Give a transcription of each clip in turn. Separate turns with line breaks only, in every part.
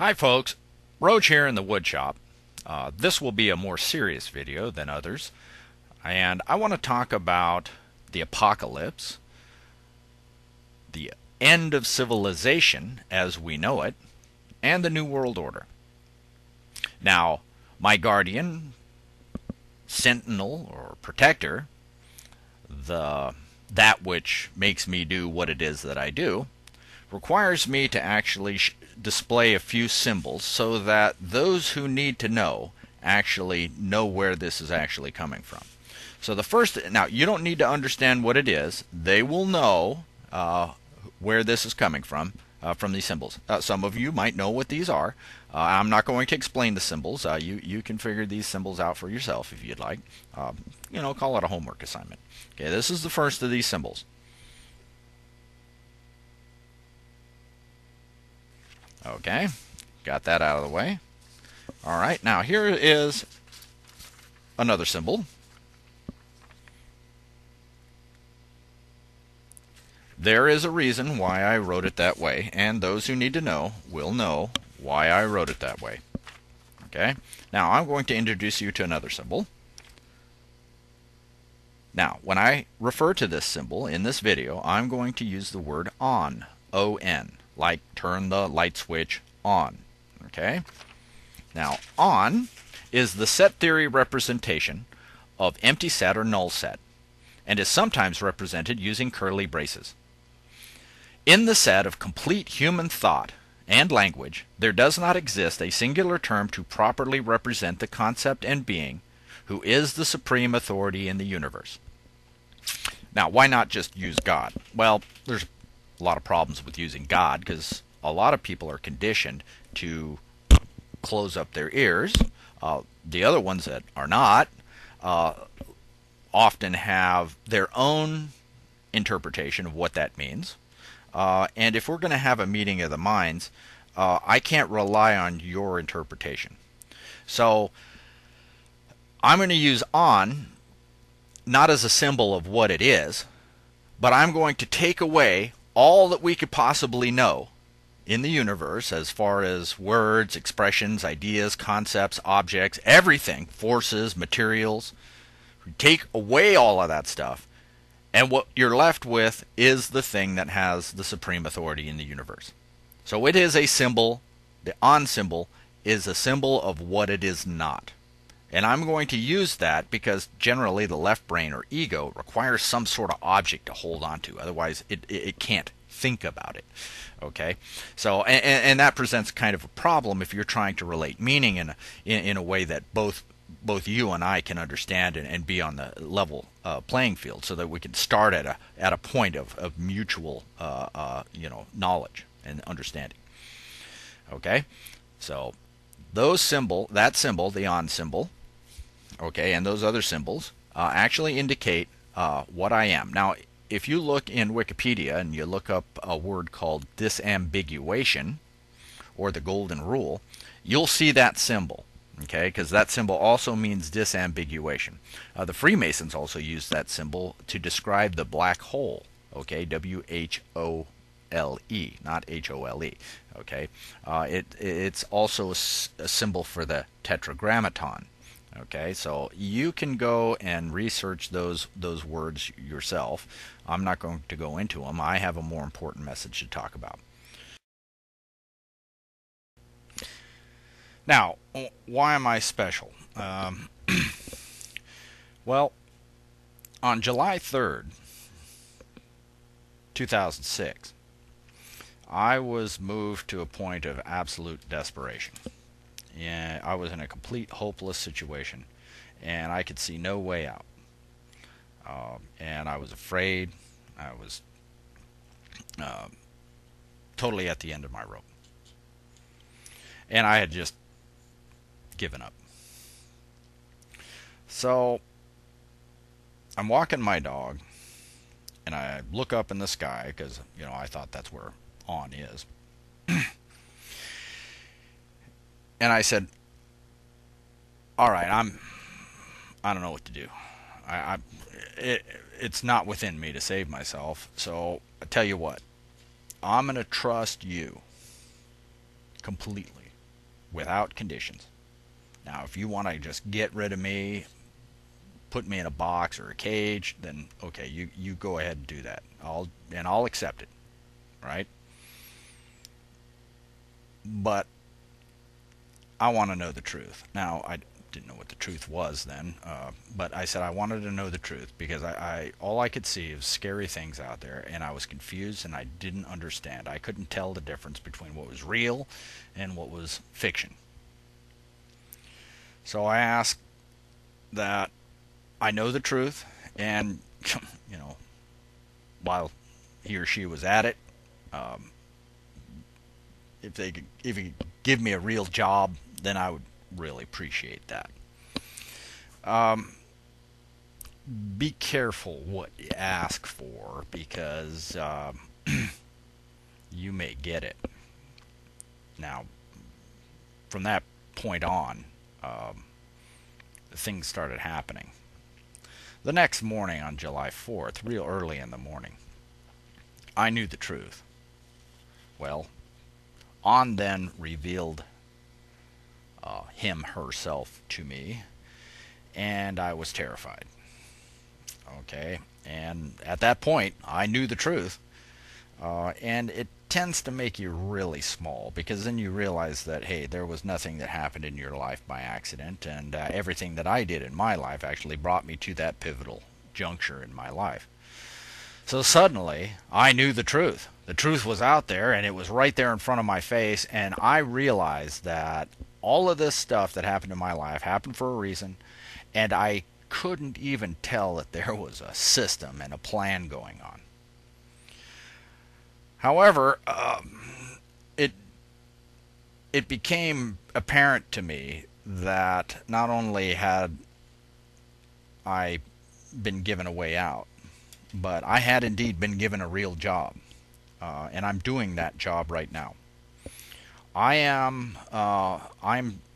Hi folks, Roach here in the wood shop. This will be a more serious video than others, and I want to talk about the apocalypse, the end of civilization as we know it, and the New World Order. Now, my guardian, sentinel, or protector, that which makes me do what it is that I do, requires me to actually display a few symbols so that those who need to know actually know where this is actually coming from. So the first, now you don't need to understand what it is. They will know where this is coming from these symbols. Some of you might know what these are. I'm not going to explain the symbols. You can figure these symbols out for yourself if you'd like. Call it a homework assignment. Okay, this is the first of these symbols. Okay, got that out of the way. All right, now here is another symbol. There is a reason why I wrote it that way, and those who need to know will know why I wrote it that way. Okay, now I'm going to introduce you to another symbol. Now, when I refer to this symbol in this video, I'm going to use the word on, O-N, like turn the light switch on. Okay? Now, on is the set theory representation of empty set or null set, and is sometimes represented using curly braces. In the set of complete human thought and language, there does not exist a singular term to properly represent the concept and being who is the supreme authority in the universe. Now, why not just use God? Well, there's a lot of problems with using God because a lot of people are conditioned to close up their ears. The other ones that are not often have their own interpretation of what that means. And if we're going to have a meeting of the minds, I can't rely on your interpretation. So I'm going to use on not as a symbol of what it is, but I'm going to take away all that we could possibly know in the universe as far as words, expressions, ideas, concepts, objects, everything, forces, materials. Take away all of that stuff, and what you're left with is the thing that has the supreme authority in the universe. So it is a symbol. The on symbol is a symbol of what it is not. And I'm going to use that because generally the left brain or ego requires some sort of object to hold on to. Otherwise, it can't think about it. Okay? So, and that presents kind of a problem if you're trying to relate meaning in a way that both you and I can understand and be on the level playing field, so that we can start at a point of mutual knowledge and understanding. Okay? So that symbol, the on symbol, okay, and those other symbols actually indicate what I am. Now, if you look in Wikipedia and you look up a word called disambiguation, or the golden rule, you'll see that symbol, okay, because that symbol also means disambiguation. The Freemasons also use that symbol to describe the black hole, okay, W-H-O-L-E, not H-O-L-E, okay. It's also a symbol for the tetragrammaton. Okay, so you can go and research those words yourself. I'm not going to go into them. I have a more important message to talk about. Now, why am I special? Well, on July 3rd, 2006, I was moved to a point of absolute desperation. Yeah, I was in a complete hopeless situation, and I could see no way out. And I was afraid. I was totally at the end of my rope. And I had just given up. So I'm walking my dog, and I look up in the sky because, I thought that's where on is. And I said, all right, I don't know what to do. It's not within me to save myself. So I tell you what, I'm going to trust you completely. without conditions. Now, if you want to just get rid of me, put me in a box or a cage, then okay, you go ahead and do that. I'll accept it, right? But I want to know the truth. Now, I didn't know what the truth was then, but I said I wanted to know the truth because I all I could see was scary things out there, and I was confused and I didn't understand. I couldn't tell the difference between what was real and what was fiction. So I asked that I know the truth, and while he or she was at it, if he could give me a real job, then I would really appreciate that. Be careful what you ask for, because you may get it. Now, from that point on, things started happening. The next morning, on July 4th, real early in the morning, I knew the truth. Well, On then revealed him herself to me, and I was terrified. Okay, and at that point, I knew the truth, and it tends to make you really small, because then you realize that, hey, there was nothing that happened in your life by accident, and everything that I did in my life actually brought me to that pivotal juncture in my life. So suddenly, I knew the truth. The truth was out there, and it was right there in front of my face, and I realized that all of this stuff that happened in my life happened for a reason, and I couldn't even tell that there was a system and a plan going on. However, it became apparent to me that not only had I been given a way out, but I had indeed been given a real job, and I'm doing that job right now. I'm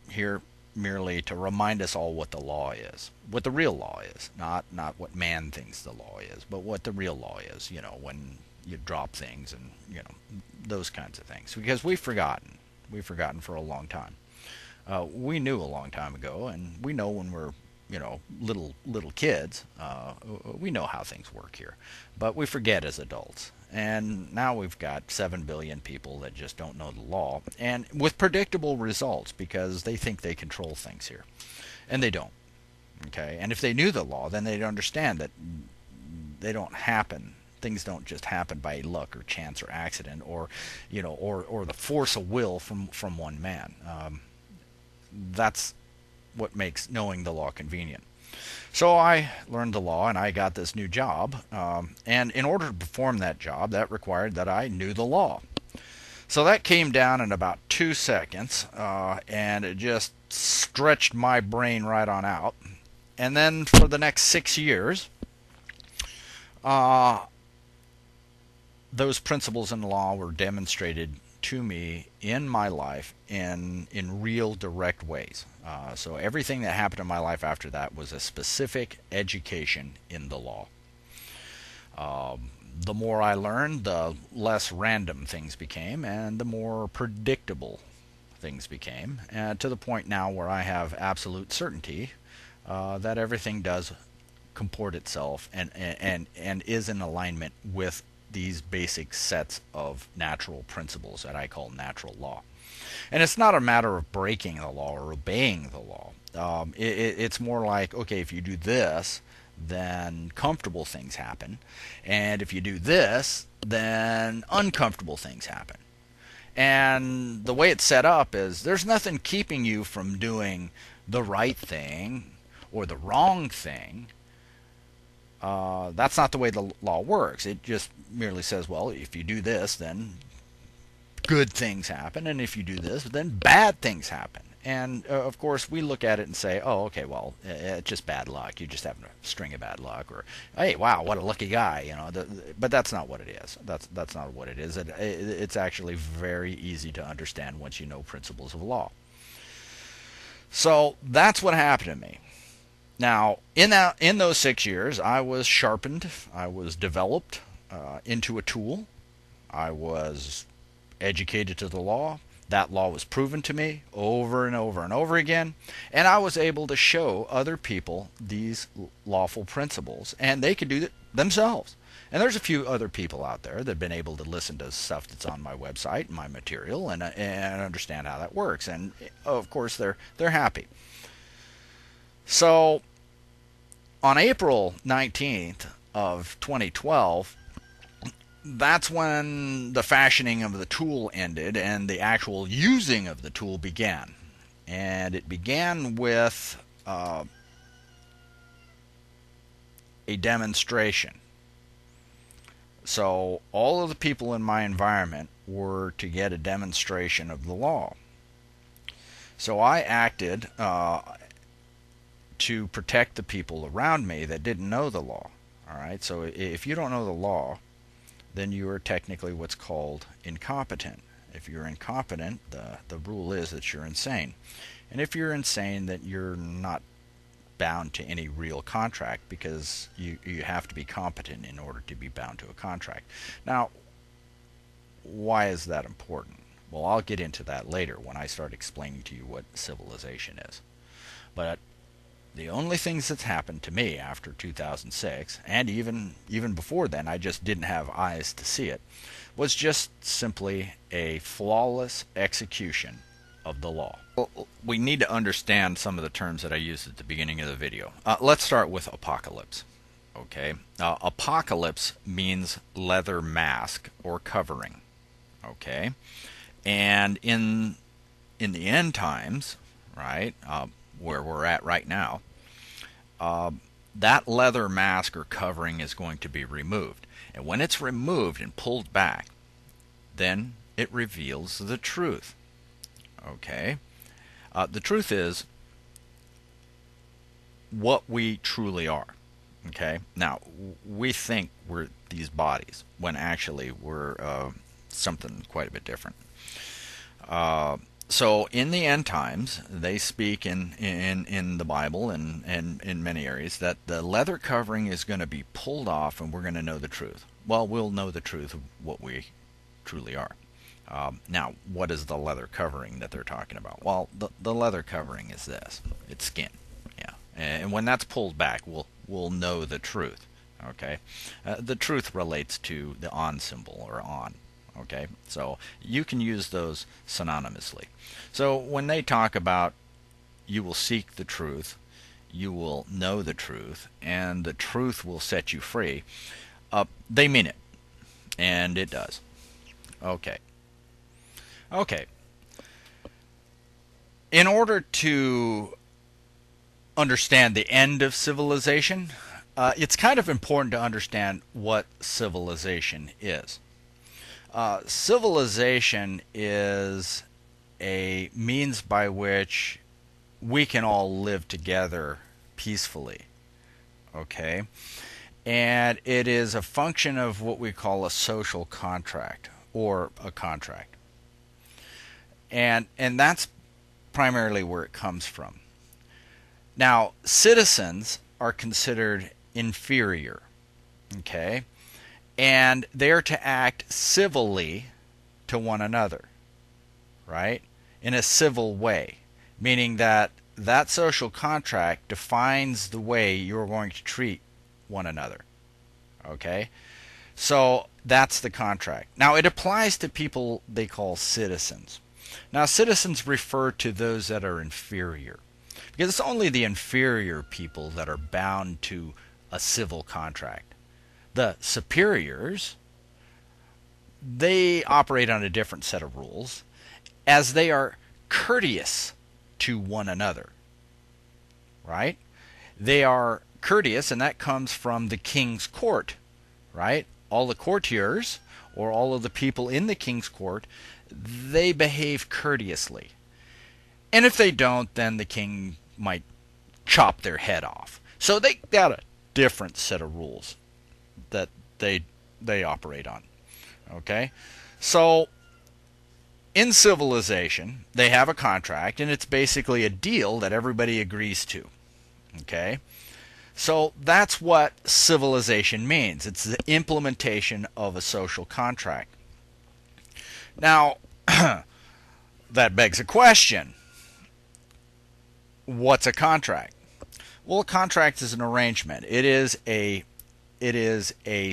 here merely to remind us all what the law is, what the real law is, not what man thinks the law is, but what the real law is. You know, when you drop things and those kinds of things, because we've forgotten for a long time. We knew a long time ago, and we know when we're little kids, we know how things work here, but we forget as adults. And now we've got 7 billion people that just don't know the law, and with predictable results, because they think they control things here, and they don't. Okay, and if they knew the law, then they'd understand that they don't happen. Things don't just happen by luck or chance or accident, or or the force of will from one man. That's what makes knowing the law convenient. So I learned the law, and I got this new job, and in order to perform that job, that required that I knew the law. So that came down in about 2 seconds, and it just stretched my brain right on out. And then for the next 6 years, those principles in the law were demonstrated to me in my life in real direct ways. So everything that happened in my life after that was a specific education in the law. The more I learned, the less random things became, and the more predictable things became, to the point now where I have absolute certainty that everything does comport itself and is in alignment with these basic sets of natural principles that I call natural law. And it's not a matter of breaking the law or obeying the law. It's more like, okay, if you do this, then comfortable things happen. And if you do this, then uncomfortable things happen. And the way it's set up is there's nothing keeping you from doing the right thing or the wrong thing. That's not the way the law works. It just merely says, well, if you do this, then good things happen, and if you do this, then bad things happen. And of course, we look at it and say, oh, okay, well, it's just bad luck. You just have a string of bad luck, or hey, wow, what a lucky guy, But that's not what it is. That's not what it is. It's actually very easy to understand once you know principles of law. So that's what happened to me. Now, in those 6 years, I was sharpened, I was developed into a tool, I was educated to the law, That law was proven to me over and over and over again, and I was able to show other people these lawful principles, and they could do it themselves. And there's a few other people out there that have been able to listen to stuff that's on my website and my material and understand how that works. And of course, they're happy. So on April 19th of 2012, that's when the fashioning of the tool ended and the actual using of the tool began. And it began with a demonstration. So all of the people in my environment were to get a demonstration of the law. So I acted to protect the people around me that didn't know the law. All right. So if you don't know the law, then you are technically what's called incompetent. If you're incompetent, the rule is that you're insane. And if you're insane, that you're not bound to any real contract, because you have to be competent in order to be bound to a contract. Now, why is that important? Well, I'll get into that later when I start explaining to you what civilization is. But the only things that's happened to me after 2006, and even before then, I just didn't have eyes to see it, was just simply a flawless execution of the law. Well, we need to understand some of the terms that I used at the beginning of the video. Let's start with apocalypse. Okay, apocalypse means leather mask or covering. Okay, and in the end times, right, where we're at right now, that leather mask or covering is going to be removed. And when it's removed and pulled back, then it reveals the truth. Okay? The truth is what we truly are. Okay? Now, we think we're these bodies when actually we're something quite a bit different. So in the end times, they speak in the Bible and in many areas that the leather covering is going to be pulled off and we're going to know the truth. Well, we'll know the truth of what we truly are. Now, what is the leather covering that they're talking about? Well, the leather covering is this. It's skin. Yeah. And when that's pulled back, we'll know the truth. Okay? The truth relates to the on symbol or on. Okay, so you can use those synonymously. So when they talk about you will seek the truth, you will know the truth, and the truth will set you free, they mean it. And it does. Okay. Okay. In order to understand the end of civilization, it's kind of important to understand what civilization is. Civilization is a means by which we can all live together peacefully. Okay? And it is a function of what we call a social contract or a contract. And that's primarily where it comes from. Now, citizens are considered inferior. Okay? And they're to act civilly to one another, right? In a civil way, meaning that that social contract defines the way you're going to treat one another, okay? So that's the contract. Now, it applies to people they call citizens. Now, citizens refer to those that are inferior, because it's only the inferior people that are bound to a civil contract. The superiors, they operate on a different set of rules, as they are courteous to one another, right? They are courteous, and that comes from the king's court, right? All the courtiers, or all of the people in the king's court, they behave courteously. And if they don't, then the king might chop their head off. So they got a different set of rules that they operate on. Okay? So in civilization, they have a contract, and it's basically a deal that everybody agrees to. Okay? So that's what civilization means. It's the implementation of a social contract. Now, that begs a question. What's a contract? Well, a contract is an arrangement. It is a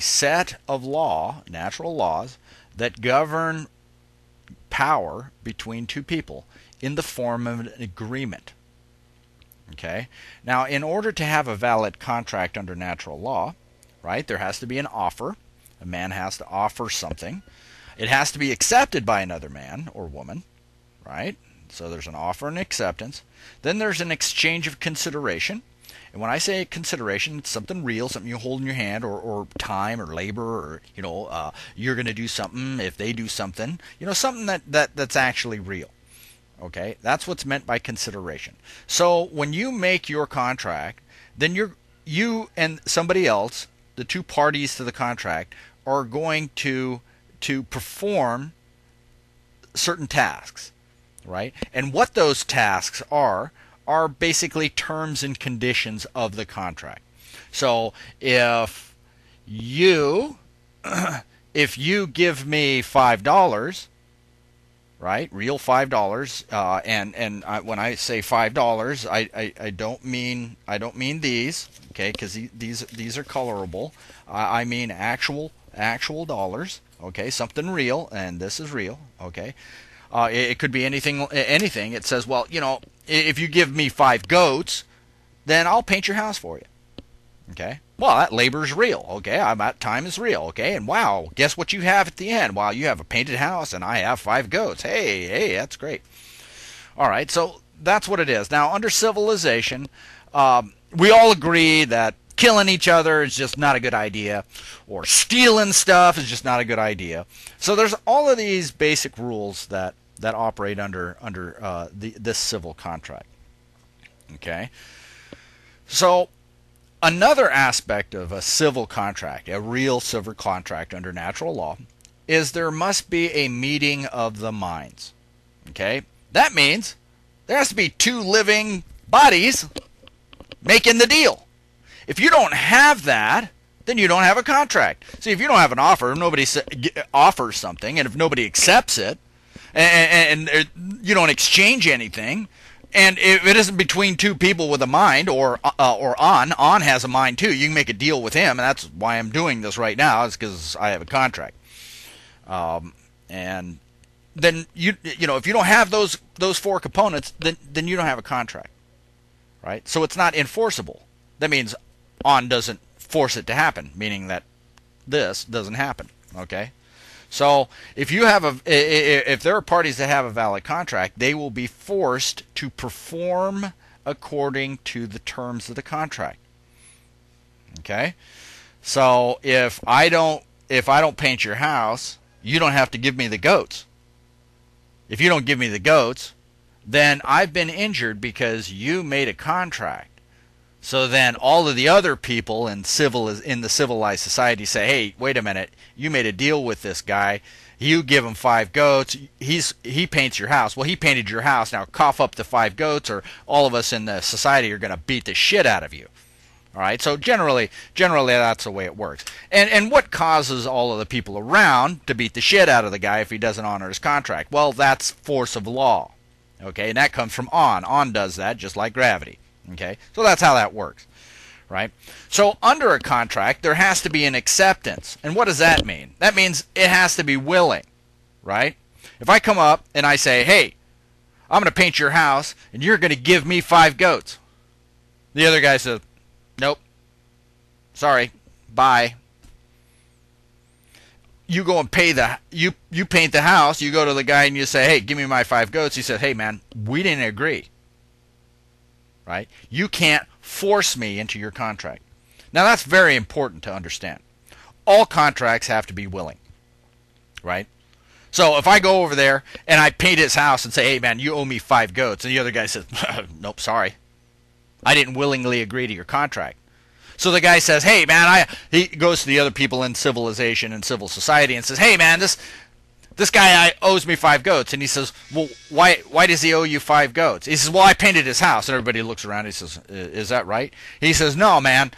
set of law, natural laws, that govern power between two people in the form of an agreement. Okay? Now, in order to have a valid contract under natural law, right, there has to be an offer. A man has to offer something. It has to be accepted by another man or woman, right? So there's an offer and acceptance. Then there's an exchange of consideration. And when I say consideration, it's something real, something you hold in your hand, or time, or labor, or you're going to do something if they do something, something that's actually real. Okay, that's what's meant by consideration. So when you make your contract, then you and somebody else, the two parties to the contract, are going to perform certain tasks, right? And what those tasks are basically terms and conditions of the contract. So if you give me $5, right, real $5, and when I say $5, I don't mean these, okay, because these are colorable. I mean actual dollars, okay, something real, and this is real, okay. It could be anything. It says, well, if you give me 5 goats, then I'll paint your house for you. Okay. Well, that labor's real. Okay. That time is real. Okay. And wow, guess what you have at the end? Wow, you have a painted house, and I have 5 goats. Hey, that's great. All right. So that's what it is. Now, under civilization, we all agree that killing each other is just not a good idea, or stealing stuff is just not a good idea. So there's all of these basic rules that operate under this civil contract. Okay. So another aspect of a civil contract, a real civil contract under natural law, is there must be a meeting of the minds. Okay. That means there has to be 2 living bodies making the deal. If you don't have that, then you don't have a contract. See, if you don't have an offer, nobody offers something, and if nobody accepts it, and you don't exchange anything, and if it isn't between 2 people with a mind, or on has a mind too, you can make a deal with him, and that's why I'm doing this right now, is because I have a contract. And then if you don't have those 4 components, then you don't have a contract, right? So it's not enforceable. That means on doesn't force it to happen, meaning that this doesn't happen. Okay, so if there are parties that have a valid contract, they will be forced to perform according to the terms of the contract. Okay, so if I don't paint your house, you don't have to give me the goats. If you don't give me the goats, then I've been injured because you made a contract. So then all of the other people in the civilized society say, hey, wait a minute, you made a deal with this guy. You give him 5 goats. He paints your house. Well, he painted your house. Now cough up the 5 goats, or all of us in the society are going to beat the shit out of you. All right. So generally that's the way it works. And what causes all of the people around to beat the shit out of the guy if he doesn't honor his contract? Well, that's force of law. Okay, and that comes from on. On does that, just like gravity. Okay, so that's how that works, right? So under a contract, there has to be an acceptance. And what does that mean? That means it has to be willing, right? If I come up and I say, hey, I'm going to paint your house, and you're going to give me 5 goats. The other guy says, nope, sorry, bye. You go and pay you paint the house. You go to the guy and you say, hey, give me my 5 goats. He says, hey, man, we didn't agree. Right? You can't force me into your contract. Now that's very important to understand. All contracts have to be willing. Right? So if I go over there and I paint his house and say, hey man, you owe me 5 goats, and the other guy says, nope, sorry. I didn't willingly agree to your contract. So the guy says, hey man, he goes to the other people in civilization and civil society and says, hey man, this guy owes me 5 goats. And he says, well, why does he owe you 5 goats? He says, well, I painted his house. And everybody looks around. He says, is that right? He says, no, man,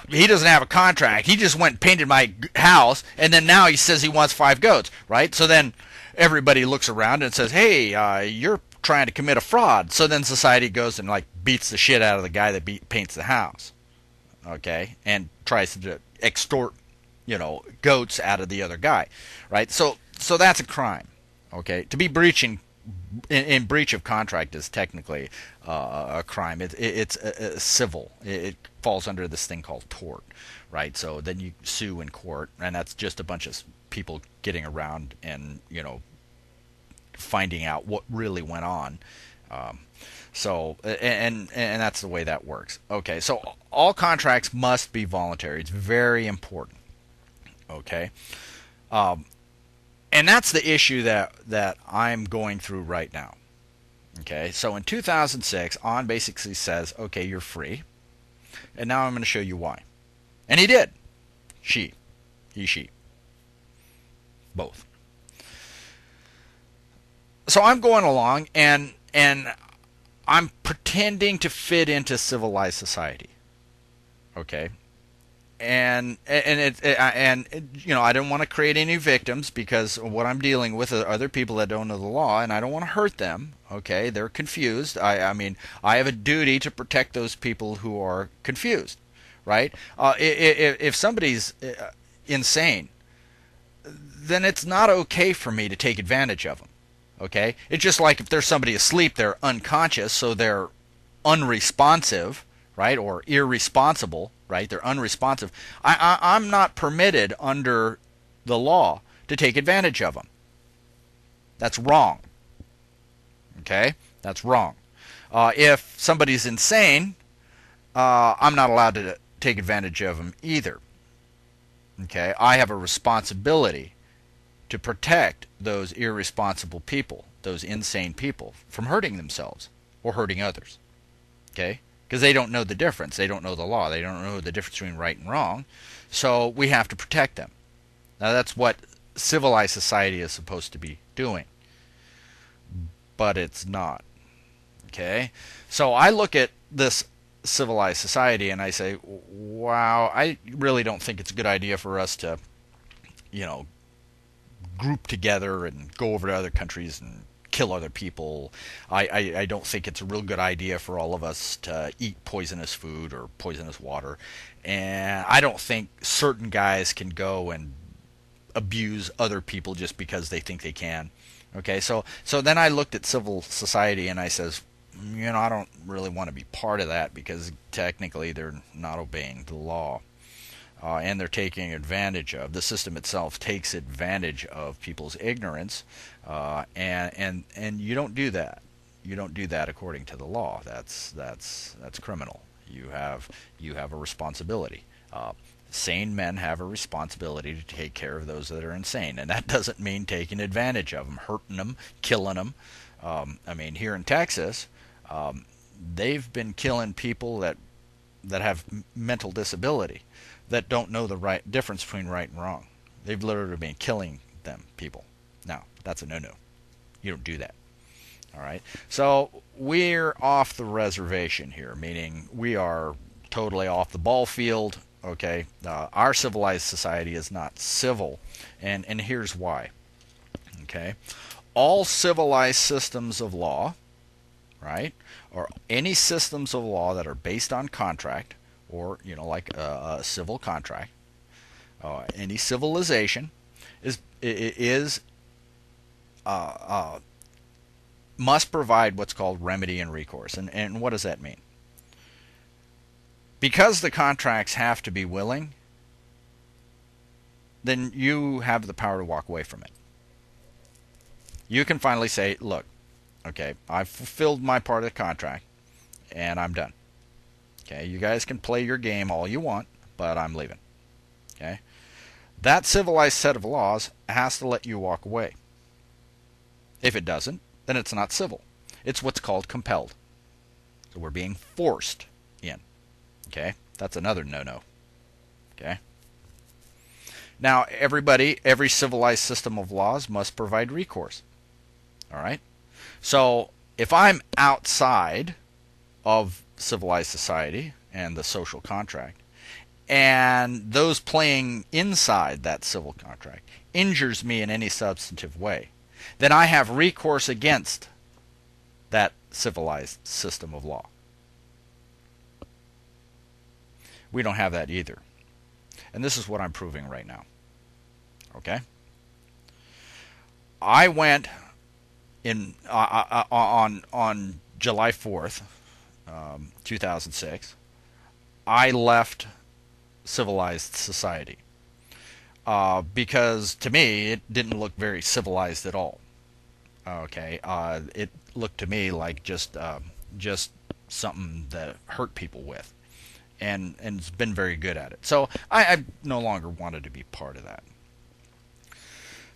he doesn't have a contract. He just went and painted my house, and then now he says he wants 5 goats, right? So then everybody looks around and says, hey, you're trying to commit a fraud. So then society goes and like beats the shit out of the guy that paints the house, okay, and tries to extort, goats out of the other guy, right? So that's a crime, okay. To be breaching in breach of contract is technically a crime. It's civil. It falls under this thing called tort, right? So then you sue in court, and that's just a bunch of people getting around and finding out what really went on. And that's the way that works. Okay, so all contracts must be voluntary. It's very important. Okay. And that's the issue that I'm going through right now. Okay, so in 2006, On basically says, okay, you're free. And now I'm going to show you why. And he did. He, she. Both. So I'm going along and I'm pretending to fit into civilized society. Okay. And I don't want to create any victims, because what I'm dealing with are other people that don't know the law, and I don't want to hurt them. Okay, they're confused. I mean, I have a duty to protect those people who are confused, right? If somebody's insane, then it's not okay for me to take advantage of them. Okay, it's just like if there's somebody asleep, they're unconscious, so they're unresponsive, right, or irresponsible, right? They're unresponsive. I'm not permitted under the law to take advantage of them. That's wrong. Okay? That's wrong. If somebody's insane, I'm not allowed to take advantage of them either. Okay? I have a responsibility to protect those irresponsible people, those insane people, from hurting themselves or hurting others. Okay? Because they don't know the difference. They don't know the law. They don't know the difference between right and wrong. So we have to protect them. Now that's what civilized society is supposed to be doing. But it's not. Okay? So I look at this civilized society and I say, wow, I really don't think it's a good idea for us to, group together and go over to other countries and kill other people. I don't think it's a real good idea for all of us to eat poisonous food or poisonous water. And I don't think certain guys can go and abuse other people just because they think they can. Okay, so then I looked at civil society and I says, I don't really want to be part of that, because technically they're not obeying the law. And they're taking advantage of, the system itself takes advantage of people's ignorance, and you don't do that. You don't do that according to the law. That's criminal. You have a responsibility. Sane men have a responsibility to take care of those that are insane, and that doesn't mean taking advantage of them, hurting them, killing them. Here in Texas, they've been killing people that have mental disability, that don't know the right difference between right and wrong. They've literally been killing them people. Now, that's a no-no. You don't do that. All right? So we're off the reservation here, meaning we are totally off the ball field. Okay? Our civilized society is not civil, and here's why. Okay? All civilized systems of law, right, or any systems of law that are based on contract, or like a civil contract, any civilization must provide what's called remedy and recourse. And what does that mean? Because the contracts have to be willing, then you have the power to walk away from it. You can finally say, look, okay, I've fulfilled my part of the contract, and I'm done. Okay, you guys can play your game all you want, but I'm leaving. Okay? That civilized set of laws has to let you walk away. If it doesn't, then it's not civil. It's what's called compelled. So we're being forced in. Okay? That's another no-no. Okay? Now, every civilized system of laws must provide recourse. All right? So if I'm outside of civilized society and the social contract, and those playing inside that civil contract injures me in any substantive way, then I have recourse against that civilized system of law. We don't have that either. And this is what I'm proving right now. Okay? I went in on July 4th, 2006. I left civilized society because to me it didn't look very civilized at all. Okay, it looked to me like just something that hurt people with, and it's been very good at it. So I no longer wanted to be part of that.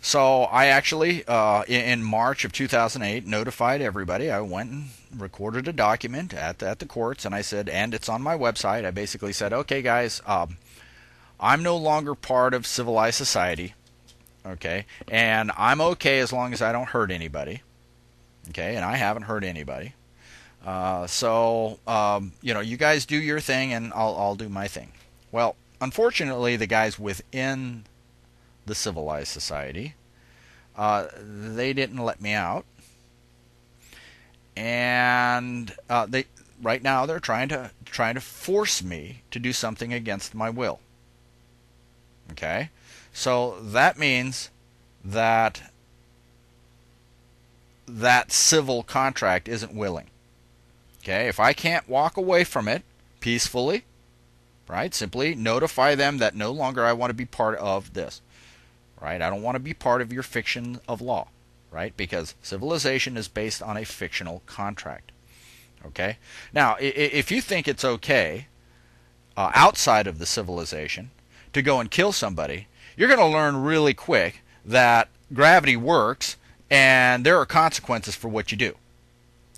So I actually, in March of 2008, notified everybody. I went and recorded a document at the courts, and I said, and it's on my website. I basically said, okay, guys, I'm no longer part of civilized society, okay, and I'm okay as long as I don't hurt anybody, okay, and I haven't hurt anybody. You guys do your thing, and I'll do my thing. Well, unfortunately, the guys within the civilized society, they didn't let me out, and right now they're trying to force me to do something against my will. Okay, so that means that civil contract isn't willing. Okay, if I can't walk away from it peacefully, right, simply notify them that no longer I want to be part of this. Right? I don't want to be part of your fiction of law, right? Because civilization is based on a fictional contract. Okay? Now, if you think it's okay outside of the civilization to go and kill somebody, you're going to learn really quick that gravity works and there are consequences for what you do.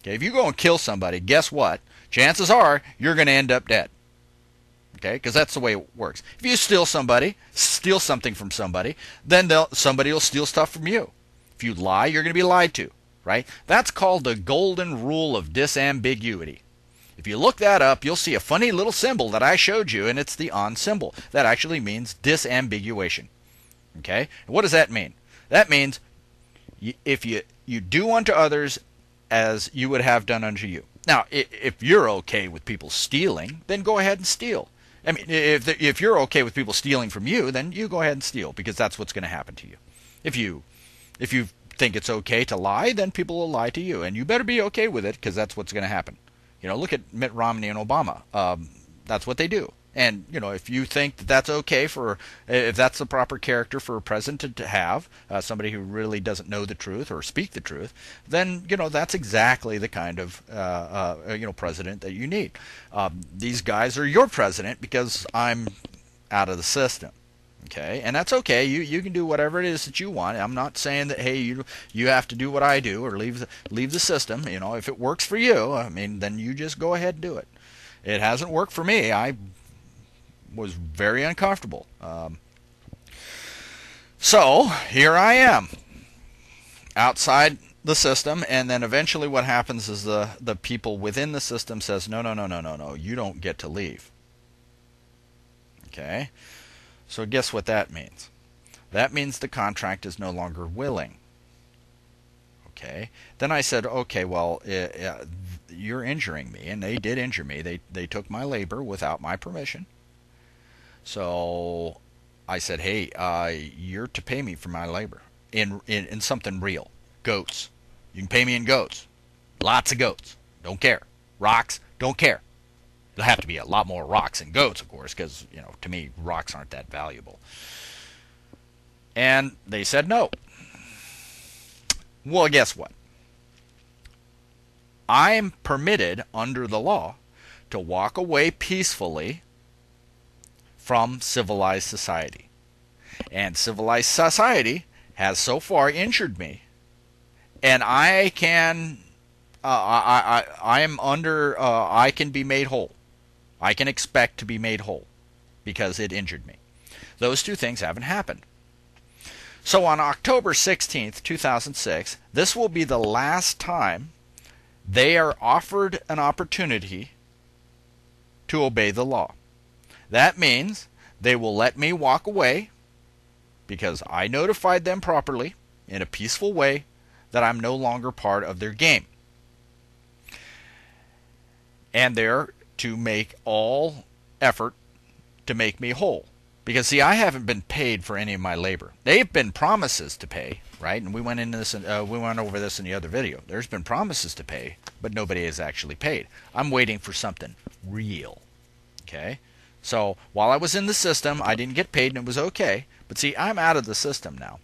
Okay? If you go and kill somebody, guess what? Chances are you're going to end up dead. Okay, because that's the way it works. If you steal something from somebody, then somebody will steal stuff from you. If you lie, you're going to be lied to, right? That's called the golden rule of disambiguity. If you look that up, you'll see a funny little symbol that I showed you, and it's the on symbol. That actually means disambiguation. Okay, and what does that mean? That means if you do unto others as you would have done unto you. Now, if you're okay with people stealing, then go ahead and steal. I mean, if you're okay with people stealing from you, then you go ahead and steal, because that's what's going to happen to you. If you think it's okay to lie, then people will lie to you, and you better be okay with it, because that's what's going to happen. Look at Mitt Romney and Obama. That's what they do. And if you think that's okay if that's the proper character for a president to have, somebody who really doesn't know the truth or speak the truth, then that's exactly the kind of president that you need. These guys are your president because I'm out of the system. Okay, and that's okay. You can do whatever it is that you want. I'm not saying that, hey, you have to do what I do or leave the system. If it works for you, I mean, then you just go ahead and do it. It hasn't worked for me. I was very uncomfortable. So here I am outside the system, and then eventually what happens is the people within the system says, no, you don't get to leave. Okay, so guess what that means? That means the contract is no longer willing. Okay, then I said, okay, well, you're injuring me, and they did injure me. They took my labor without my permission. So I said, hey, you're to pay me for my labor in something real. Goats. You can pay me in goats. Lots of goats. Don't care. Rocks. Don't care. There'll have to be a lot more rocks than goats, of course, because, to me, rocks aren't that valuable. And they said no. Well, guess what? I'm permitted under the law to walk away peacefully from civilized society. And civilized society has so far injured me, and I can I can be made whole. I can expect to be made whole because it injured me. Those two things haven't happened. So on October 16th, 2006, this will be the last time they are offered an opportunity to obey the law. That means they will let me walk away because I notified them properly in a peaceful way that I'm no longer part of their game. And they're to make all effort to make me whole. Because, see, I haven't been paid for any of my labor. They've been promises to pay, right? And we went over this in the other video. There's been promises to pay, but nobody has actually paid. I'm waiting for something real. Okay? So while I was in the system, I didn't get paid and it was okay. But see, I'm out of the system now.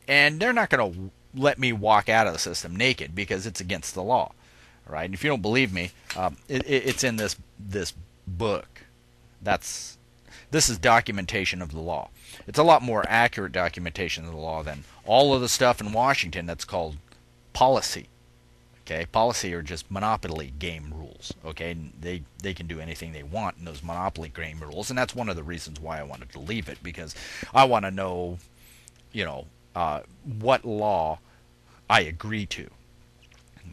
And they're not going to let me walk out of the system naked because it's against the law. Right? And if you don't believe me, it's in this book. This is documentation of the law. It's a lot more accurate documentation of the law than all of the stuff in Washington that's called policy. Okay, policy are just monopoly game rules. Okay, they can do anything they want in those monopoly game rules, and that's one of the reasons why I wanted to leave it, because I want to know, what law I agree to.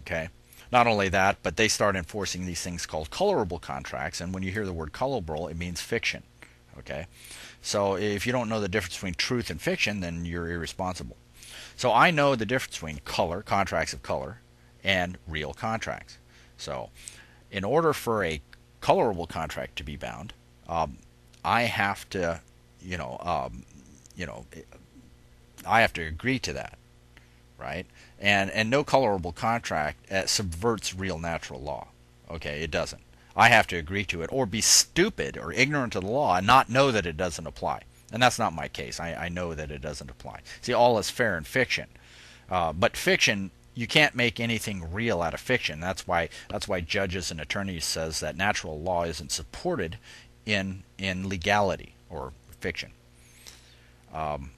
Okay. Not only that, but they start enforcing these things called colorable contracts, and when you hear the word colorable, it means fiction. Okay, so if you don't know the difference between truth and fiction, then you're irresponsible. So I know the difference between contracts of color, and real contracts. So in order for a colorable contract to be bound, I have to, I have to agree to that, right? And no colorable contract subverts real natural law. Okay, it doesn't. I have to agree to it, or be stupid or ignorant of the law and not know that it doesn't apply. And that's not my case. I know that it doesn't apply. See, all is fair in fiction, but fiction, you can't make anything real out of fiction. That's why judges and attorneys says that natural law isn't supported in legality or fiction. And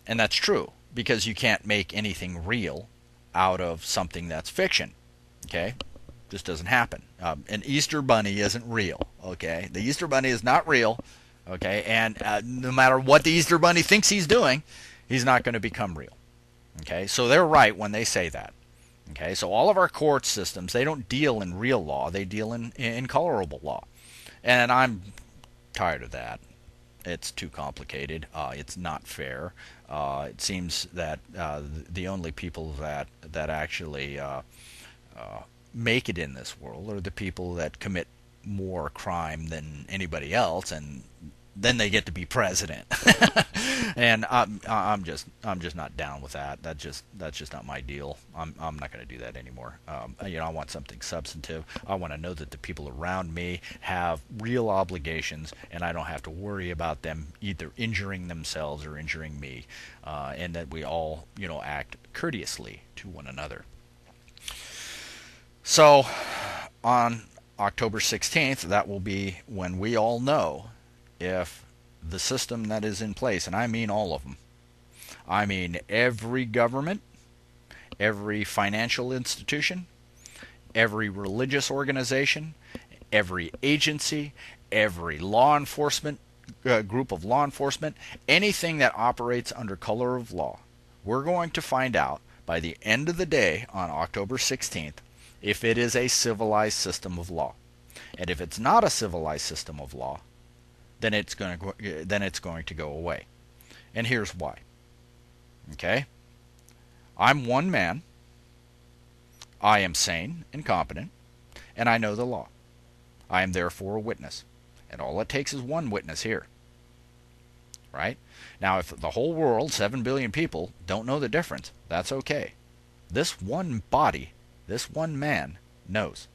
that's true, because you can't make anything real out of something that's fiction. Okay? Just doesn't happen. An Easter bunny isn't real. Okay? The Easter bunny is not real. Okay? And no matter what the Easter bunny thinks he's doing, he's not going to become real. Okay? So they're right when they say that. Okay? So all of our court systems, they don't deal in real law. They deal in colorable law. And I'm tired of that. It's too complicated. It's not fair. It seems that the only people that actually make it in this world are the people that commit more crime than anybody else, and then they get to be president. And I'm just not down with that. That's just not my deal. I'm not going to do that anymore. I want something substantive. I want to know that the people around me have real obligations, and I don't have to worry about them either injuring themselves or injuring me, and that we all act courteously to one another. So on October 16th, that will be when we all know if the system that is in place, and I mean all of them, I mean every government, every financial institution, every religious organization, every agency, every law enforcement group of law enforcement, anything that operates under color of law, we're going to find out by the end of the day on October 16th if it is a civilized system of law. And if it's not a civilized system of law, then it's going to go away. And here's why. Okay? I'm one man. I am sane and competent, and I know the law. I am therefore a witness. And all it takes is one witness here. Right? Now, if the whole world, 7 billion people, don't know the difference, that's okay. This one body, this one man, knows.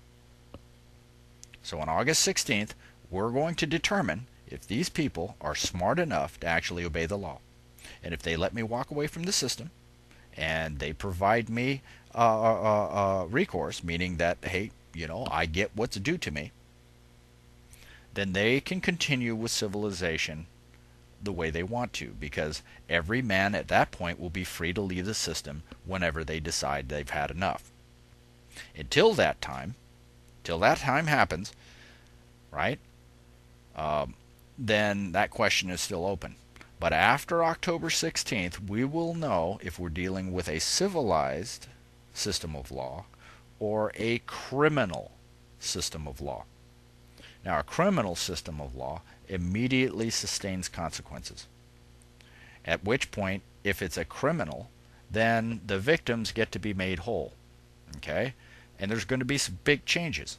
So on August 16th, we're going to determine if these people are smart enough to actually obey the law. And if they let me walk away from the system, and they provide me recourse, meaning that, hey, I get what's due to me, then they can continue with civilization the way they want to, because every man at that point will be free to leave the system whenever they decide they've had enough. Until that time happens, right, then that question is still open. But after October 16th, we will know if we're dealing with a civilized system of law or a criminal system of law. Now, a criminal system of law immediately sustains consequences. At which point, if it's a criminal, then the victims get to be made whole. Okay? And there's going to be some big changes.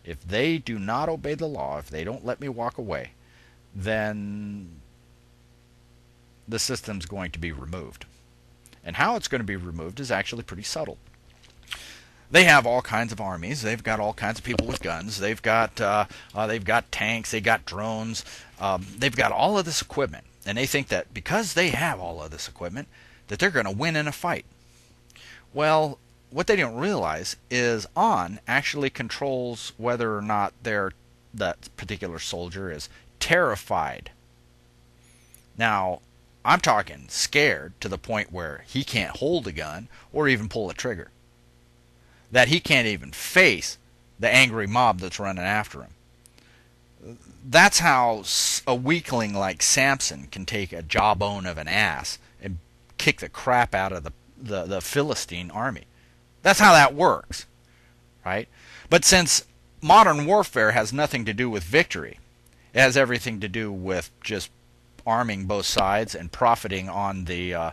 If they do not obey the law, if they don't let me walk away, then the system's going to be removed. And how it's going to be removed is actually pretty subtle. They have all kinds of armies. They've got all kinds of people with guns. They've got tanks. They've got drones. They've got all of this equipment, and they think that because they have all of this equipment, that they're going to win in a fight. Well, what they don't realize is on actually controls whether or not that particular soldier is terrified. Now, I'm talking scared to the point where he can't hold a gun or even pull a trigger. That he can't even face the angry mob that's running after him. That's how a weakling like Samson can take a jawbone of an ass and kick the crap out of the Philistine army. That's how that works, right? But since modern warfare has nothing to do with victory, it has everything to do with just arming both sides and profiting on the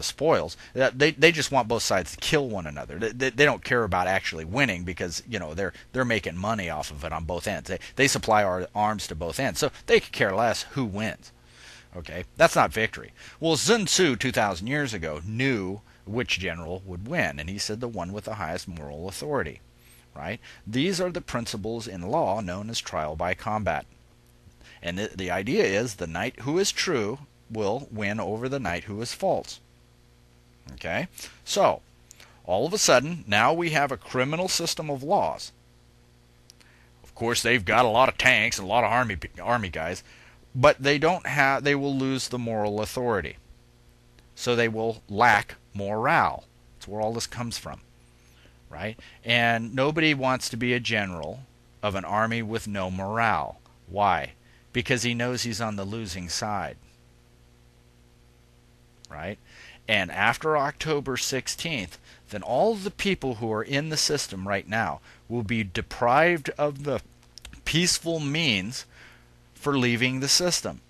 spoils. They just want both sides to kill one another. They don't care about actually winning because they're making money off of it on both ends. They supply our arms to both ends, so they could care less who wins. Okay, that's not victory. Well, Sun Tzu 2,000 years ago knew which general would win, and he said the one with the highest moral authority. Right? These are the principles in law known as trial by combat. And the idea is the knight who is true will win over the knight who is false. Okay? So, all of a sudden, now we have a criminal system of laws. Of course, they've got a lot of tanks and a lot of army guys, but they will lose the moral authority. So they will lack morale. That's where all this comes from. Right? And nobody wants to be a general of an army with no morale. Why? Because he knows he's on the losing side. Right? And after October 16th, then all the people who are in the system right now will be deprived of the peaceful means for leaving the system.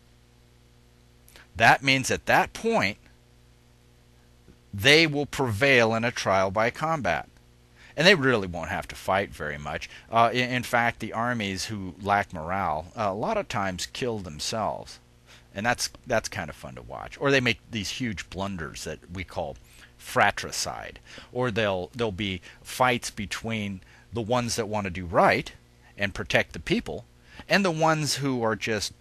That means at that point, they will prevail in a trial by combat. And they really won't have to fight very much. In fact, the armies who lack morale a lot of times kill themselves. And that's kind of fun to watch. Or they make these huge blunders that we call fratricide. Or there'll be fights between the ones that want to do right and protect the people and the ones who are just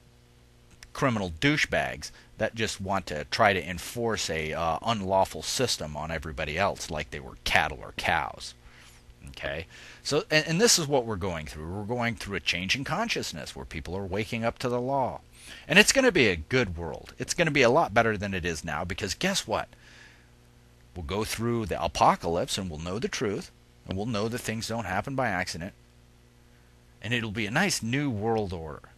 criminal douchebags that just want to try to enforce a unlawful system on everybody else like they were cattle or cows. Okay, so and this is what we're going through. We're going through a change in consciousness where people are waking up to the law. And it's going to be a good world. It's going to be a lot better than it is now because guess what? We'll go through the apocalypse and we'll know the truth and we'll know that things don't happen by accident. And it'll be a nice new world order.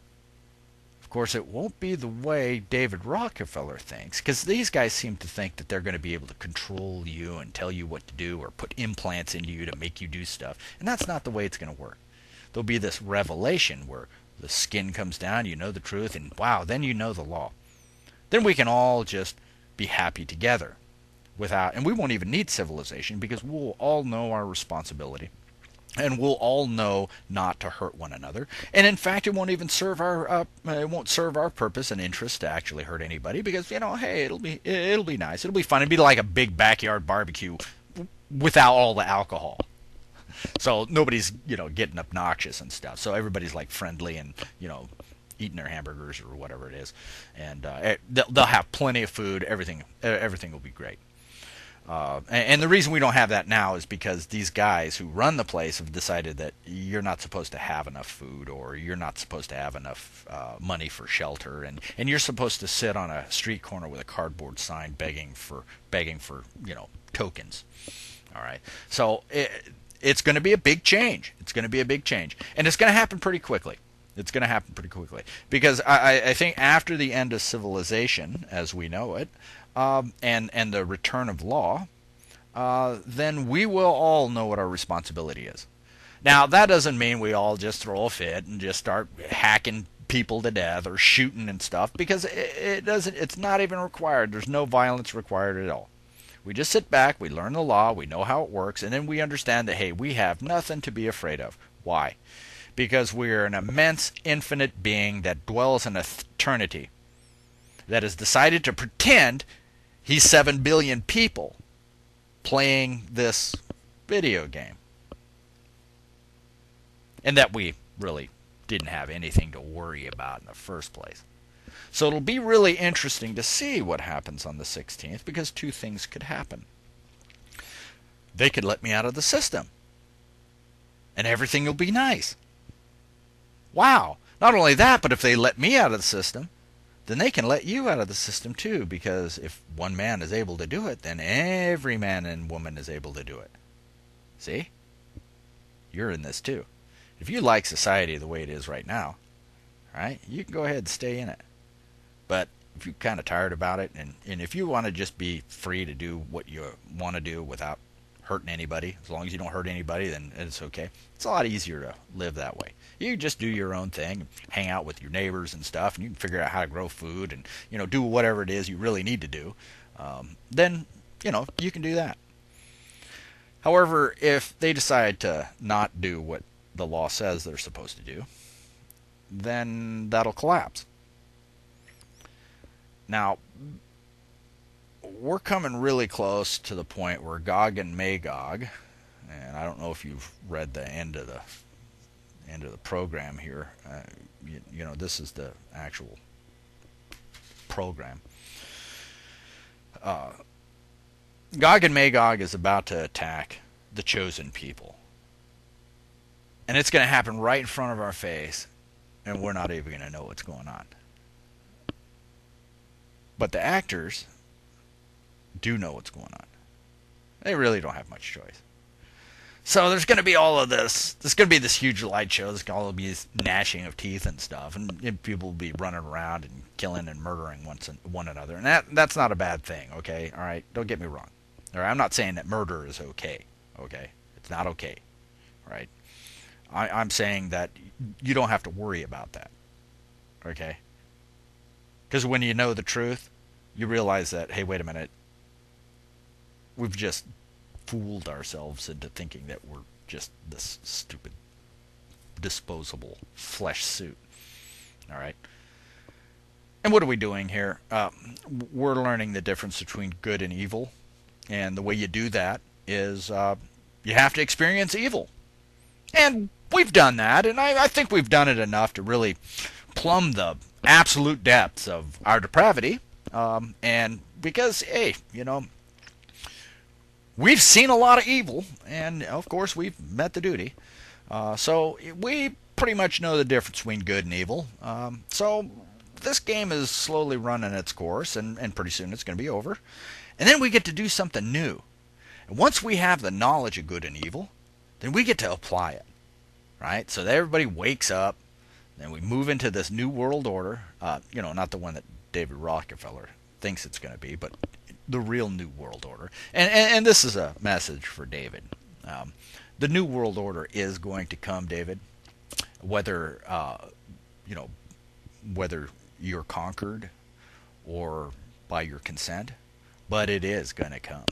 Of course, it won't be the way David Rockefeller thinks, because these guys seem to think that they're going to be able to control you and tell you what to do or put implants into you to make you do stuff. And that's not the way it's going to work. There'll be this revelation where the skin comes down, you know the truth, and wow, then you know the law. Then we can all just be happy together and we won't even need civilization because we'll all know our responsibility. And we'll all know not to hurt one another. And in fact, it won't even serve our purpose and interest to actually hurt anybody because hey, it'll be nice. It'll be fun. It'll be like a big backyard barbecue without all the alcohol. So nobody's getting obnoxious and stuff. So everybody's like friendly and eating their hamburgers or whatever it is, and they'll have plenty of food. Everything will be great. And the reason we don't have that now is because these guys who run the place have decided that you're not supposed to have enough food or you're not supposed to have enough money for shelter, and you're supposed to sit on a street corner with a cardboard sign begging for tokens. All right, so it's going to be a big change. It's going to be a big change, and it's going to happen pretty quickly. It's going to happen pretty quickly because I think after the end of civilization as we know it, and the return of law, then we will all know what our responsibility is. Now, that doesn't mean we all just throw a fit and just start hacking people to death or shooting and stuff, because it's not even required. There's no violence required at all. We just sit back, we learn the law, we know how it works, and then we understand that, hey, we have nothing to be afraid of. Why? Because we are an immense, infinite being that dwells in eternity, that has decided to pretend he's 7 billion people playing this video game. And that we really didn't have anything to worry about in the first place. So it'll be really interesting to see what happens on the 16th, because two things could happen. They could let me out of the system, and everything will be nice. Wow. Not only that, but if they let me out of the system, then they can let you out of the system too, because if one man is able to do it, then every man and woman is able to do it. See? You're in this too. If you like society the way it is right now, right, you can go ahead and stay in it. But if you're kind of tired about it, and if you want to just be free to do what you want to do without hurting anybody, as long as you don't hurt anybody, then it's okay. It's a lot easier to live that way. You just do your own thing, hang out with your neighbors and stuff, and you can figure out how to grow food and, do whatever it is you really need to do. Then, you can do that. However, if they decide to not do what the law says they're supposed to do, then that'll collapse. Now, we're coming really close to the point where Gog and Magog, and I don't know if you've read the end of the program here. This is the actual program. Gog and Magog is about to attack the chosen people, and it's going to happen right in front of our face, and we're not even going to know what's going on. But the actors do know what's going on. They really don't have much choice. So there's going to be all of this. There's going to be this huge light show. There's going to be this gnashing of teeth and stuff. And people will be running around and killing and murdering one another. And that's not a bad thing, okay? All right? Don't get me wrong. All right? I'm not saying that murder is okay, okay? It's not okay, right? I'm saying that you don't have to worry about that, okay? Because when you know the truth, you realize that, hey, wait a minute, we've just fooled ourselves into thinking that we're just this stupid, disposable flesh suit. All right? And what are we doing here? We're learning the difference between good and evil. And the way you do that is you have to experience evil. And we've done that, and I think we've done it enough to really plumb the absolute depths of our depravity. And because, hey, we've seen a lot of evil, and of course we've met the duty. So we pretty much know the difference between good and evil. So this game is slowly running its course, and pretty soon it's going to be over. And then we get to do something new. And once we have the knowledge of good and evil, then we get to apply it. Right? So that everybody wakes up, then we move into this new world order. Not the one that David Rockefeller thinks it's going to be, but the real new world order. And this is a message for David. The new world order is going to come, David, whether whether you're conquered or by your consent, but it is going to come.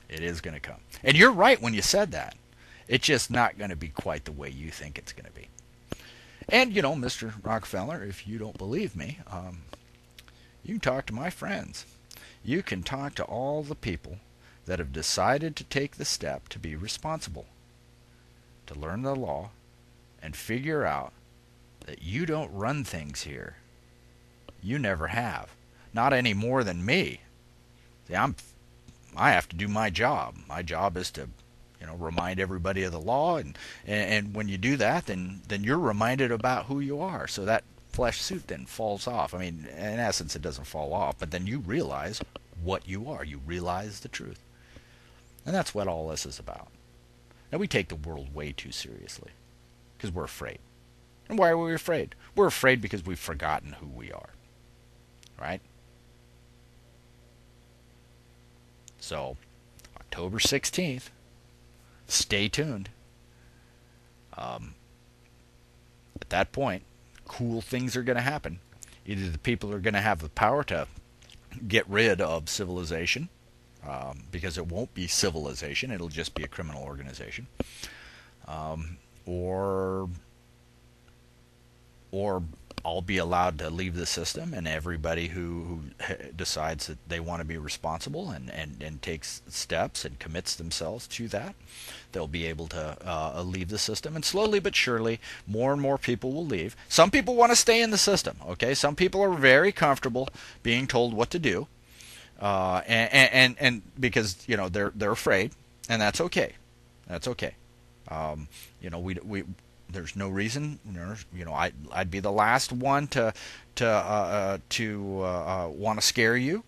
It is going to come. And you're right when you said that. It's just not going to be quite the way you think it's going to be. And, Mr. Rockefeller, if you don't believe me, you can talk to my friends. You can talk to all the people that have decided to take the step to be responsible, to learn the law, and figure out that you don't run things here. You never have. Not any more than me. See, I have to do my job. My job is to remind everybody of the law, and when you do that, then you're reminded about who you are. So that flesh suit then falls off. I mean, in essence, it doesn't fall off, but then you realize what you are. You realize the truth. And that's what all this is about. Now, we take the world way too seriously because we're afraid. And why are we afraid? We're afraid because we've forgotten who we are. Right? So, October 16th, stay tuned. At that point, cool things are going to happen. Either the people are going to have the power to get rid of civilization, because it won't be civilization. It'll just be a criminal organization. Or I'll be allowed to leave the system, and everybody who decides that they want to be responsible and takes steps and commits themselves to that, they'll be able to leave the system. And slowly but surely, more and more people will leave. Some people want to stay in the system. Okay, some people are very comfortable being told what to do, and because they're afraid, and that's okay. That's okay. We there's no reason. I'd be the last one to want to scare you.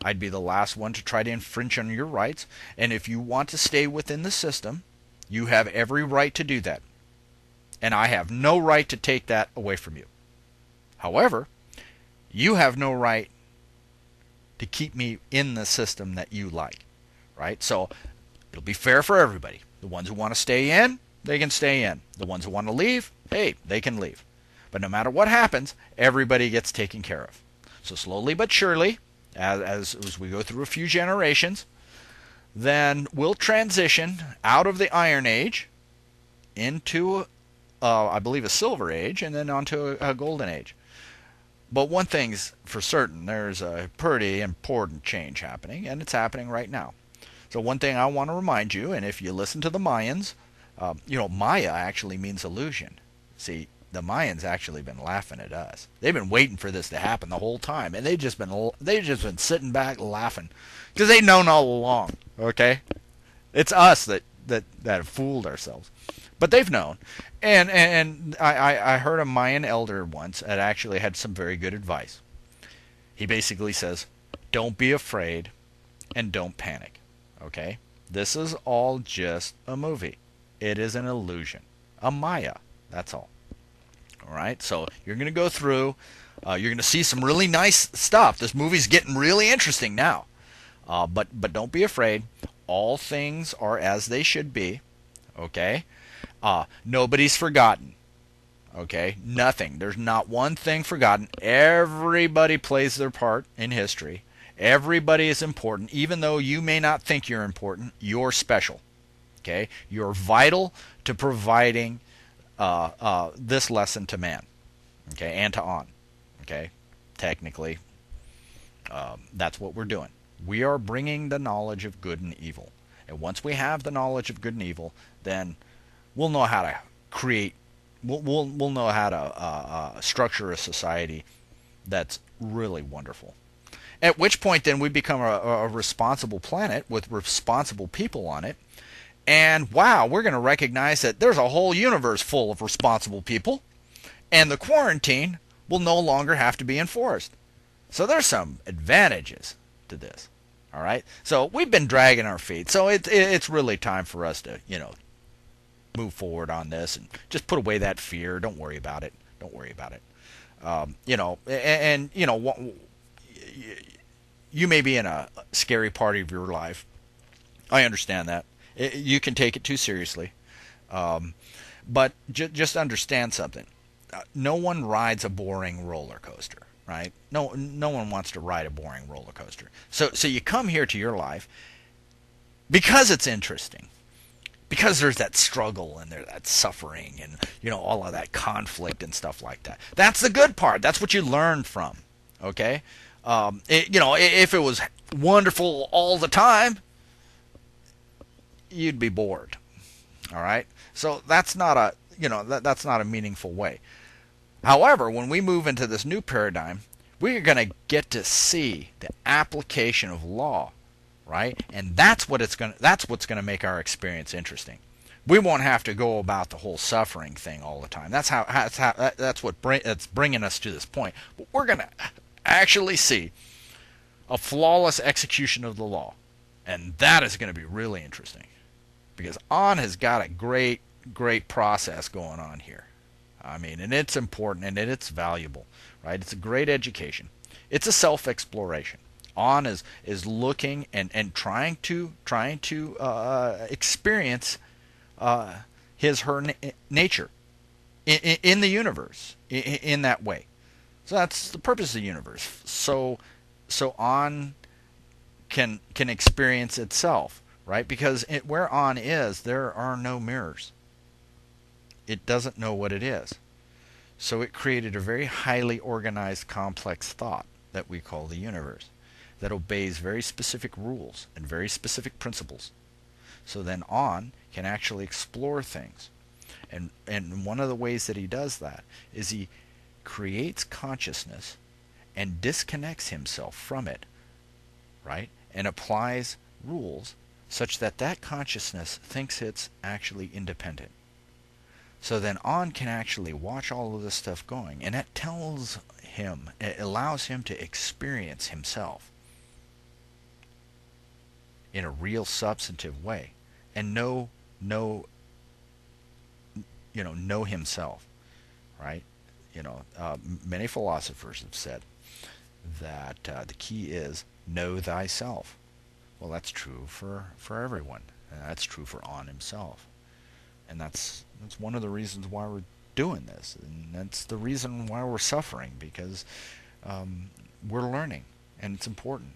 I'd be the last one to try to infringe on your rights. And if you want to stay within the system, you have every right to do that. And I have no right to take that away from you. However, you have no right to keep me in the system that you like, right? So it'll be fair for everybody. The ones who want to stay in, they can stay in. The ones who want to leave, hey, they can leave. But no matter what happens, everybody gets taken care of. So slowly but surely, as we go through a few generations, then we'll transition out of the Iron Age into, I believe, a Silver Age, and then onto a Golden Age. But one thing's for certain, there's a pretty important change happening, and it's happening right now. So one thing I want to remind you, and if you listen to the Mayans, Maya actually means illusion. See, the Mayans actually been laughing at us. They've been waiting for this to happen the whole time, and they've just been sitting back laughing because they've known all along. Okay, it's us that have fooled ourselves, but they've known. And I heard a Mayan elder once that actually had some very good advice. He basically says, "Don't be afraid, and don't panic." Okay, this is all just a movie. It is an illusion, a Maya. That's all. All right. So you're going to go through. You're going to see some really nice stuff. This movie's getting really interesting now. But don't be afraid. All things are as they should be. Okay. Nobody's forgotten. Okay. Nothing. There's not one thing forgotten. Everybody plays their part in history. Everybody is important. Even though you may not think you're important, you're special. Okay, you're vital to providing this lesson to man. Okay, and to on. Okay, technically, that's what we're doing. We are bringing the knowledge of good and evil, and once we have the knowledge of good and evil, then we'll know how to create. We'll know how to structure a society that's really wonderful. At which point, then we become a responsible planet with responsible people on it. And wow, we're going to recognize that there's a whole universe full of responsible people, and the quarantine will no longer have to be enforced. So there's some advantages to this. All right. So we've been dragging our feet. So it's really time for us to move forward on this and just put away that fear. Don't worry about it. Don't worry about it. You may be in a scary part of your life. I understand that. You can take it too seriously. But just understand something. No one rides a boring roller coaster, right? No one wants to ride a boring roller coaster. So you come here to your life because it's interesting. Because there's that struggle and there's that suffering and all of that conflict and stuff like that. That's the good part. That's what you learn from. Okay? If it was wonderful all the time, you'd be bored. All right? So that's not that's not a meaningful way. However, when we move into this new paradigm, we're going to get to see the application of law, right? And that's what's going to make our experience interesting. We won't have to go about the whole suffering thing all the time. That's what's bringing us to this point. But we're going to actually see a flawless execution of the law, and that is going to be really interesting. Because On has got a great process going on here. I mean, and it's important and it's valuable, right? It's a great education. It's a self-exploration. On is looking and trying to experience her nature in the universe in that way. So that's the purpose of the universe. So On can experience itself, right? Because where on is, there are no mirrors. It doesn't know what it is. So it created a very highly organized, complex thought that we call the universe, that obeys very specific rules and very specific principles. So then on can actually explore things. And one of the ways that he does that is he creates consciousness and disconnects himself from it, right? And applies rules such that that consciousness thinks it's actually independent. So then on can actually watch all of this stuff going, and that tells him, it allows him to experience himself in a real substantive way and know himself, right? Many philosophers have said that the key is know thyself. Well, that's true for everyone, and that's true for on himself. And that's one of the reasons why we're doing this, and that's the reason why we're suffering, because we're learning, and it's important.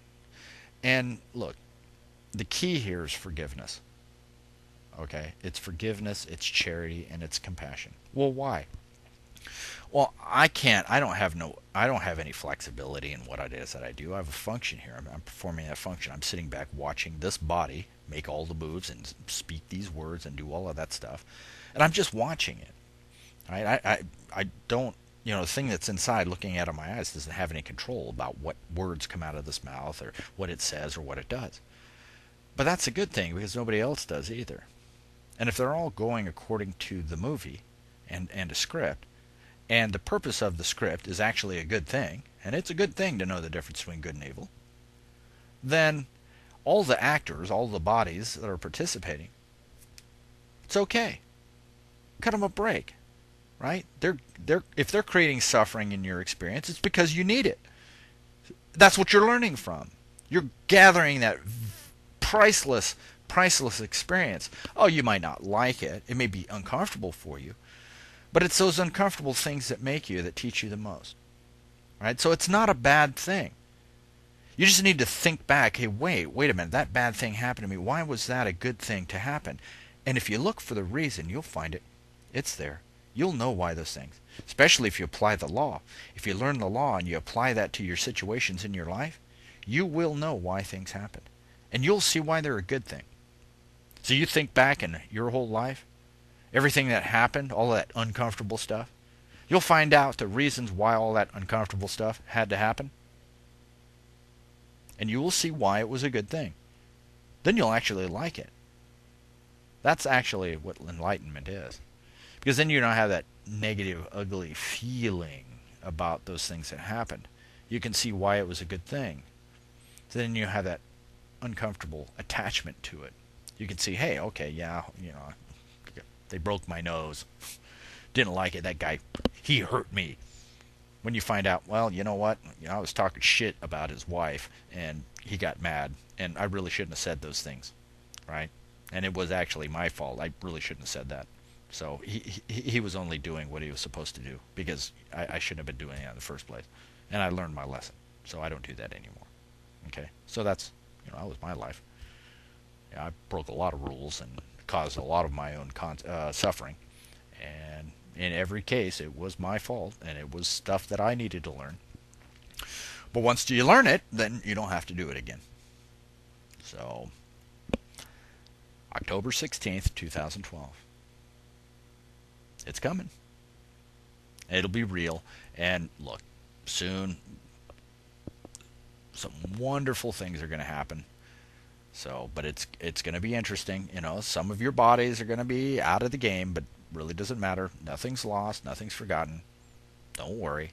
And look, the key here is forgiveness. Okay, it's forgiveness, it's charity, and it's compassion. Well, why? Well, I don't have any flexibility in what it is that I do. I have a function here. I'm performing that function. I'm sitting back watching this body make all the moves and speak these words and do all of that stuff, and I'm just watching it. Right? I don't, the thing that's inside looking out of my eyes doesn't have any control about what words come out of this mouth or what it says or what it does. But that's a good thing, because nobody else does either. And if they're all going according to the movie and a script, and the purpose of the script is actually a good thing, and it's a good thing to know the difference between good and evil, then all the actors, all the bodies that are participating, it's okay. Cut them a break, right? If they're creating suffering in your experience, it's because you need it. That's what you're learning from. You're gathering that priceless experience. Oh, you might not like it. It may be uncomfortable for you. But it's those uncomfortable things that teach you the most. Right? So it's not a bad thing. You just need to think back, hey, wait a minute, that bad thing happened to me. Why was that a good thing to happen? And if you look for the reason, you'll find it. It's there. You'll know why those things. Especially if you apply the law. If you learn the law and you apply that to your situations in your life, you will know why things happen. And you'll see why they're a good thing. So you think back in your whole life, everything that happened, all that uncomfortable stuff, you'll find out the reasons why all that uncomfortable stuff had to happen. And you will see why it was a good thing. Then you'll actually like it. That's actually what enlightenment is. Because then you don't have that negative, ugly feeling about those things that happened. You can see why it was a good thing. So then you have that uncomfortable attachment to it. You can see, hey, okay, yeah, they broke my nose. Didn't like it. That guy, he hurt me. When you find out, well, you know what? I was talking shit about his wife, and he got mad, and I really shouldn't have said those things, right? And it was actually my fault. I really shouldn't have said that. So he was only doing what he was supposed to do, because I shouldn't have been doing that in the first place. And I learned my lesson, so I don't do that anymore. Okay? So that's, that was my life. I broke a lot of rules and caused a lot of my own suffering. And in every case, it was my fault, and it was stuff that I needed to learn. But once you learn it, then you don't have to do it again. So, October 16th, 2012. It's coming. It'll be real. And look, soon, some wonderful things are going to happen. So, but it's going to be interesting. Some of your bodies are going to be out of the game, but really doesn't matter. Nothing's lost. Nothing's forgotten. Don't worry.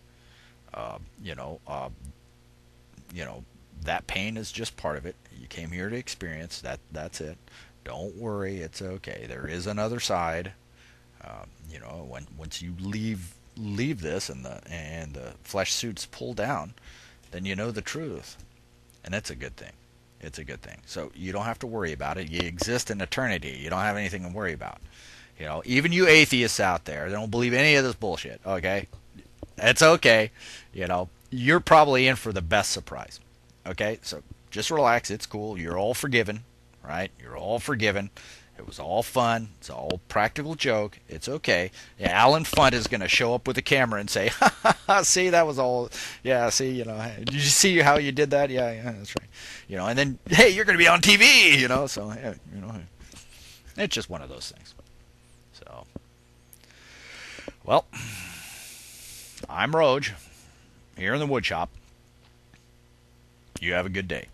That pain is just part of it. You came here to experience that. That's it. Don't worry. It's okay. There is another side. Once you leave this and the flesh suits pull down, then you know the truth, and that's a good thing. It's a good thing. So you don't have to worry about it. You exist in eternity. You don't have anything to worry about. Even you atheists out there, they don't believe any of this bullshit. Okay, it's okay. You're probably in for the best surprise. Okay, so Just relax. It's cool. You're all forgiven, right? You're all forgiven. It was all fun. It's all practical joke. It's okay. Yeah, Alan Funt is going to show up with a camera and say, "Ha ha ha! See, that was all. Yeah, see, did you see how you did that? Yeah, yeah, that's right. And then hey, you're going to be on TV. So yeah, it's just one of those things. So, well, I'm Roge here in the wood shop. You have a good day.